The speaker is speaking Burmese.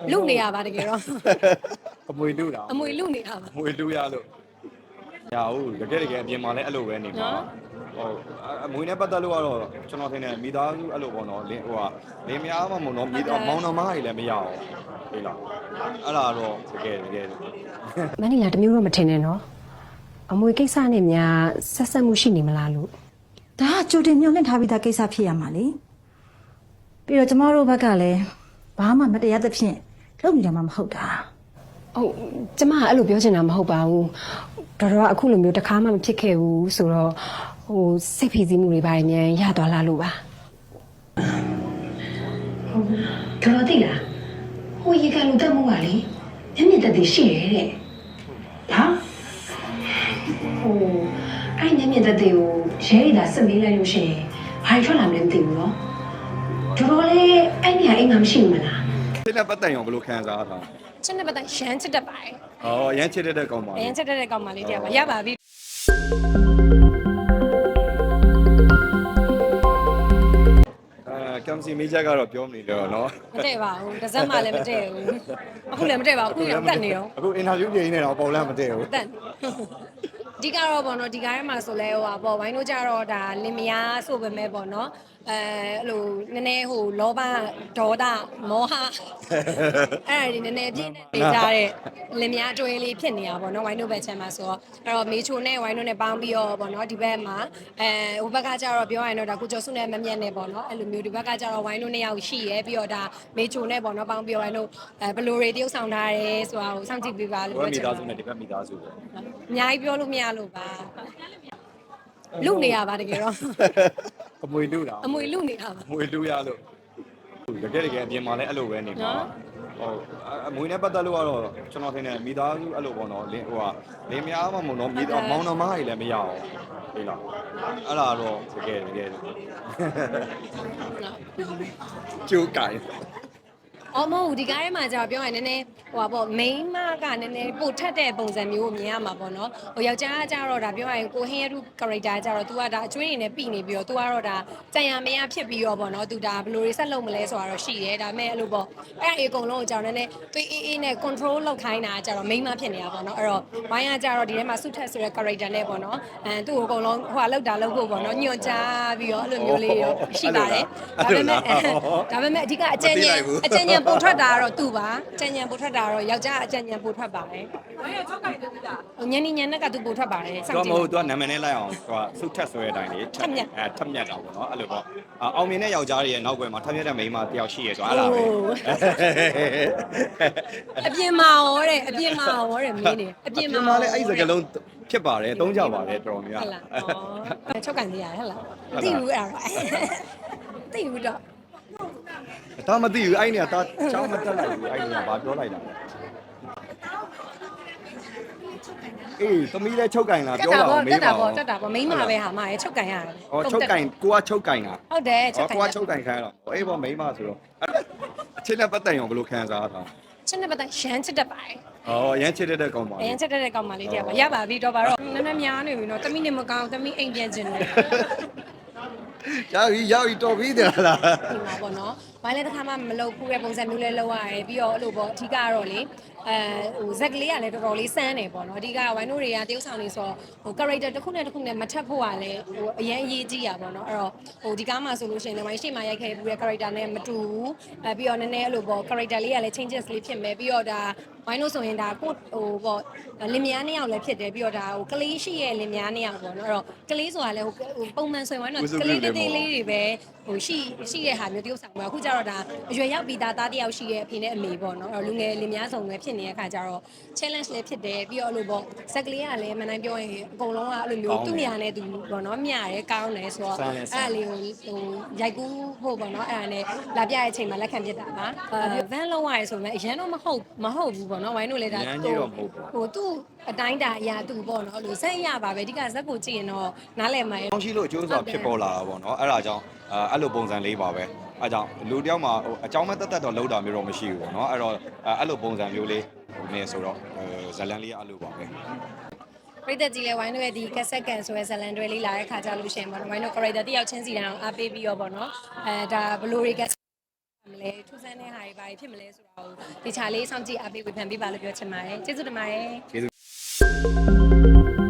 လူနေရပါတကယ်တော့အမွေလူတာအမွေလူနေတာပါအမွေလူရလို့ညာဟုတ်တကယ်အပြင်မှာလည်းအဲ့လိုပဲနေမှာဟုတ်အမွေနဲ့ပတ်သက်လို့ကတော့ကျွန်တော်ထင်တယ်မိသားစုအဲ့လိုပေါ့နော်လင်းဟိုကလင်းမယားမှမဟုတ်တော့မိသားမောင်နှမကြီးလည်းမရအောင်ဟေးလားအဲ့ဒါတော့တကယ်မနီလာတမျိုးတော့မထင်နဲ့နော်အမွေကိစ္စနဲ့များဆက်ဆက်မှုရှိနေမလားလို့ဒါကကြိုတင်မျှော်လင့်ထားပြီးသားကိစ္စဖြစ်ရမှာလေပြီးတော့ကျမတို့ဘက်ကလည်းဘာမှမတရားသဖြင့်လုပ်နေတာမှမဟုတ်တာဟုတ်ကျမကအဲ့လိုပြောချင်တာမဟုတ်ပါဘူးတော်တော်အခုလိုမျိုးတစ်ခါမှမဖြစ်ခဲ့ဘူးဆိုတော့ဟိုစိတ်ဖိစီးမှုတွေပါရင်မြန်ရသွားလားလို့ပါဟုတ်တော်သိလားဟိုရေကလူတက်မှုပါလေမျက်မြင်သက်သေရှိရဲတဲ့ဟာဟိုအဲ့မျက်မြင်သက်သေကိုရဲရည်သာစစ်မေးလိုက်လို့ရှိရင်ဘာထွက်လာမလဲမသိဘူးနော်တော်လေးအဲ့နေရာအိမ်မှာမရှိဘူးမလားစိတ်နဲ့ပတ်သက်ရင်ဘယ်လိုခံစားတာချစ်နေပတ်သက်ရမ်းချစ်တတ်ပါတယ်ဟောရမ်းချစ်တဲ့ကောင်ပါရမ်းချစ်တဲ့ကောင်မလေးတရားပါရပါပြီကမ်စီမေဂျာကတော့ပြောနေတယ်နော်မတည့်ပါဘူးတစ်စက်မှလည်းမတည့်ဘူးအခုလည်းမတည့်ပါဘူးအခုလည်းတက်နေရောအခုအင်တာဗျူးပြင်နေတော့ပေါ်လည်းမတည့်ဘူးတက်ဒီကတော့ပေါ့နော်ဒီကားထဲမှာဆိုလဲဟိုပါပေါ့ဝိုင်းတို့ကြတော့ဒါလင်မယားဆိုပေမဲ့ပေါ့နော်အဲ့လိုနည်းနည်းဟိုလောဘဒေါသမောဟအဲ့ဒီနည်းနည်းပြည့်နေကြတဲ့လင်မယားတွဲလေးဖြစ်နေတာပေါ့နော်ဝိုင်းတို့ဘက်ချမ်းမှာဆိုတော့အဲ့တော့မေချိုနဲ့ဝိုင်းတို့နဲ့ပေါင်းပြီးတော့ပေါ့နော်ဒီဘက်မှာဟိုဘက်ကကြတော့ပြောရရင်တော့ဒါကိုကျော်စုနဲ့မမြတ်နဲ့ပေါ့နော်အဲ့လိုမျိုးဒီဘက်ကကြတော့ဝိုင်းတို့နှစ်ယောက်ရှိရဲပြီးတော့ဒါမေချိုနဲ့ပေါ့နော်ပေါင်းပြီးတော့ဝိုင်းတို့ဘလိုတွေတရုပ်ဆောင်ထားရဲဆိုတာကိုစောင့်ကြည့်ပေးပါလို့ပြောချင်ပါတယ်မိသားစုနဲ့ဒီဘက်မိသားစုပဲအများကြီးပြောလို့မရလို့ပါလူနေရပါတကယ်တော့အမွေလူတာအမွေလူနေတာပါအမွေလူရလို့တကယ်အပြင်မှာလည်းအဲ့လိုပဲနေမှာဟုတ်အမွေနဲ့ပတ်သက်လို့ကတော့ကျွန်တော်ထင်တယ်မိသားစုအဲ့လိုပေါ့နော်လင်းဟိုကလင်းမယားမှမဟုတ်တော့မိသားမောင်နှမကြီးလည်းမရအောင်ဟေးလားအဲ့ဒါတော့တကယ်ကျိုးကိုင်အော်မဟုတ်ဒီကားထဲမှာကျတော့ပြောရင်နည်းနည်းဟိုပါပေါ့မိန်းမကနည်းနည်းပို့ထက်တဲ့ပုံစံမျိုးကိုမြင်ရမှာပေါ့နော်ဟိုယောက်ျားကကျတော့ဒါပြောရင်ကိုဟင်းရတု character ကျတော့ तू ကဒါအကျွေးနေနဲ့ပြီးနေပြီးတော့ तू ကတော့ဒါကြံရမရဖြစ်ပြီးတော့ပေါ့နော် तू ဒါဘယ်လိုတွေဆက်လုပ်မလဲဆိုတာတော့ရှိတယ်ဒါပေမဲ့အဲ့လိုပေါ့အဲ့အကုန်လုံးကိုကျတော့နည်းနည်းတွေးအေးနဲ့ control လုပ်ခိုင်းတာကျတော့မိန်းမဖြစ်နေတာပေါ့နော်အဲ့တော့ဝိုင်းကကျတော့ဒီထဲမှာစုထက်ဆိုတဲ့ character နဲ့ပေါ့နော်သူ့ကိုအကုန်လုံးဟိုလောက်တာလောက်ဖို့ပေါ့နော်ညွှန်ကြားပြီးတော့အဲ့လိုမျိုးလေးတော့ရှိပါတယ်ဒါပေမဲ့အဓိကအကြံဉာဏ်ပို့ထွက်တာကတော့သူ့ပါအကြံဉာဏ်ပို့ထွက်တာတော့ယောက်ျားအကြံဉာဏ်ပို့ထွက်ပါတယ်။ဘာရောက်6ကြိုက်တူတာ။ညနေညနဲ့ကသူပို့ထွက်ပါတယ်။စောင့်ကြည့်။သူကမဟုတ်သူကနာမည်နဲ့လိုက်အောင်သူကစုထက်ဆိုတဲ့အတိုင်းလေထက်မြက်တာပေါ့နော်အဲ့လိုပေါ့။အောင်မြင်တဲ့ယောက်ျားတွေရဲ့နောက်ွယ်မှာထက်မြက်တဲ့မိန်းမတယောက်ရှိရဲဆိုအဲ့ဒါပဲ။အပြင်မှာရောတဲ့အပြင်မှာရောတဲ့မင်းနေအပြင်မှာလည်းအဲ့ဒီစကားလုံးဖြစ်ပါတယ်သုံးကြပါတယ်တော်တော်များဟုတ်လား။6ကြိုက်သေးရတယ်ဟုတ်လား။မသိဘူးအဲ့ဒါ။သိဘူးတော့ဒါမသိဘူးအဲ့နေကဒါချောင်းမတက်လိုက်ဘူးအဲ့နေကဘာပြောလိုက်တာအေးသမီးလည်းချုပ်ကင်လာပြောပါဦးမေးပါဦးတက်တာပေါ့မိန်းမပဲဟာမရဲ့ချုပ်ကင်ရတယ်ဟောချုပ်ကင်ကိုကချုပ်ကင်တာဟုတ်တယ်ချုပ်ကင်ကိုကချုပ်ကင်ခိုင်းတော့အေးပေါ့မိန်းမဆိုတော့အချင်းနဲ့ပတ်သက်ရင်ဘယ်လိုခံစားတာချင်းနဲ့ပတ်သက်ရမ်းချစ်တတ်ပါတယ်ဟောရမ်းချစ်တဲ့ကောင်ပါရမ်းချစ်တဲ့ကောင်မလေးတရားပါရပါပြီတော့ပါတော့နည်းနည်းများနေပြီနော်သမီးနေမကောင်းသမီးအိမ်ပြန်ခြင်းတယ်ရောက်ပြီတော်ပြီတယ်လားဒီမှာပေါ့နော်။ဘာလဲတစ်ခါမှမလုပ်ဘူးတဲ့ပုံစံမျိုးလဲလုပ်ရတယ်ပြီးတော့အဲ့လိုပေါ့အဓိကတော့လေဟိုဇက်ကလေးကလည်းတော်တော်လေးစမ်းတယ်ပေါ့နော်။အဓိကဝိုင်းတို့တွေကတရုပ်ဆောင်နေဆိုဟို character တစ်ခုနဲ့တစ်ခုနဲ့မထပ်ဖို့ကလည်းဟိုအရင်အရေးကြီးရပါတော့။အဲ့တော့ဟိုဒီကားမှာဆိုလို့ရှိရင်လည်းဝိုင်းရှေ့မှာရိုက်ခဲ့ပြီးတဲ့ character နဲ့မတူဘူး။ပြီးတော့နည်းနည်းအဲ့လိုပေါ့ character လေးကလည်း changes လေးဖြစ်မယ်ပြီးတော့ဒါဝိုင်းလို့ဆိုရင်ဒါကိုဟိုပေါ့လင်မယားနှစ်ယောက်လည်းဖြစ်တယ်ပြီးတော့ဒါဟိုကလေးရှိရဲ့လင်မယားနှစ်ယောက်ပေါ့နော်။အဲ့တော့ကလေးဆိုတာလည်းဟိုပုံမှန်ဆိုရင်ဝိုင်းတော့ကလေးတေးသေးလေးတွေပဲဟိုရှိတဲ့ဟာမျိုးတရုပ်ဆောင်ပါအခုကျတော့ဒါအရွယ်ရောက်ပြီးသားတယောက်ရှိရဲ့အဖေနဲ့အမေပေါ့နော်အဲ့တော့လူငယ်လင်မယားဆောင်ပဲဖြစ်နေတဲ့အခါကျတော့ challenge လေးဖြစ်တယ်ပြီးတော့အဲ့လိုပေါ့ဇက်ကလေးကလည်းမနိုင်ပြောရင်အကုန်လုံးကအဲ့လိုမျိုးသူ့နေရာနဲ့သူပေါ့နော်မျှတယ်ကောင်းတယ်ဆိုတော့အဲ့ဒါလေးကိုဟိုရိုက်ကူးဖို့ပေါ့နော်အဲ့ဒါနဲ့လာပြတဲ့အချိန်မှာလက်ခံပြတာပါvan လုံးရတယ်ဆိုရင်အရန်တော့မဟုတ်ဘူးပေါ့နော်ဝိုင်းတို့လည်းဒါဟိုသူ့အတိုင်းတာအရာသူပေါ့နော်အဲ့လိုဆက်ရပါပဲအဓိကဇက်ကိုကြည့်ရင်တော့နားလည်မှာကောင်းရှိလို့အကျိုးဆောင်ဖြစ်ပေါ်လာတာပေါ့နော်အဲ့ဒါကြောင့်အဲ့လိုပုံစံလေးပါပဲအဲကြောင့်လူတယောက်မှာဟိုအကြောင်းမဲ့တက်တော့လောက်တာမျိုးတော့မရှိဘူးပေါ့နော်အဲ့တော့အဲ့လိုပုံစံမျိုးလေးနေဆိုတော့ဇလန်လေးအဲ့လိုပါပဲပရိသတ်ကြီးလည်းဝိုင်းတို့ရဲ့ဒီကက်ဆက်ကန်ဆိုရဲဇလန်တွဲလေးလာတဲ့ခါကြလို့ရှိရင်ပေါ့နော်ဝိုင်းတို့ character တယောက်ချင်းစီတိုင်းအောင်အားပေးပြီးတော့ပေါ့နော်ဒါဘလိုတွေက မလဲထူးဆန်းတဲ့ဟာတွေဘာတွေဖြစ်မလဲဆိုတာကိုဒီချာလေးစောင့်ကြည့်အားပေးဝေဖန်ပေးပါလို့ပြောချင်ပါတယ်ကျေးဇူးတင်ပါတယ် ကျေးဇူး